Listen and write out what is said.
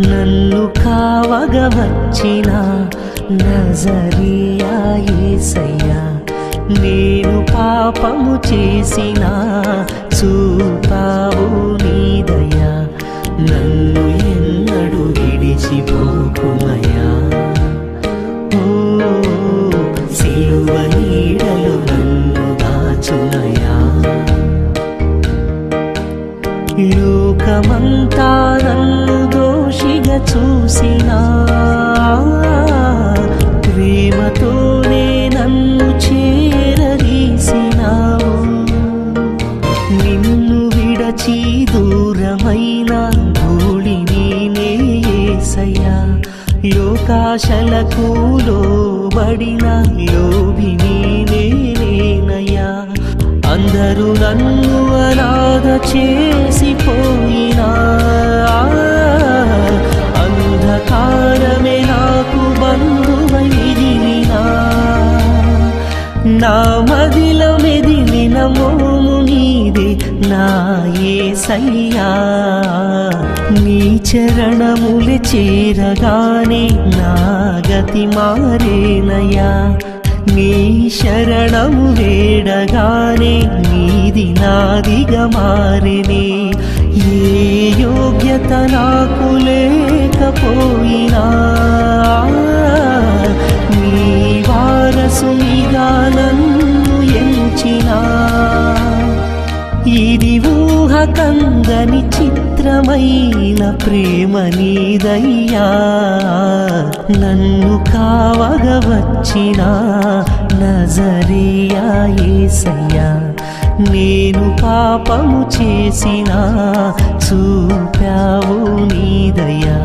నన్ను కావగా వచ్చిన నజరియా యేసయ్యా, నేను పాపము చేసిన చూపావు నీ దయా, నన్ను ఎన్నడు విడిచిపోకుమయ్యా. ఓ సిలువ నీడలో నన్ను దాచునయ్యా. లోకమంతా నన్ను దోషిగా చూసినా ప్రేమతోనే నన్ను చేరదీసినావు. నిన్ను విడచి దూరమైన ధూళిని యేసయ్యా, లోకాశలకు లోబడిన లోభిని నేనయ్యా. అందరూ నన్ను అనాథ చేసిపోయినా అంధకారమే నాకు బంధువైదినా. నా మదిలో మెదిలిన మోము నీదే నా యేసయ్యా, నీ చరణములే చేరగానే నా గతి మారేనయ్యా. నీ శరణము వేడగానే నీది నాదిగా మారినే. ఏ యోగ్యత నాకు లేకపోయినా నీ వారసునిగా నన్ను ఎంచినా. ఇది ఊహ కందని చిత్రమైన ప్రేమ నీదయ్యా, నన్ను కావగా వచ్చిన నజరియా యేసయ్యా, నేను పాపము చేసిన చూపావు నీ దయా.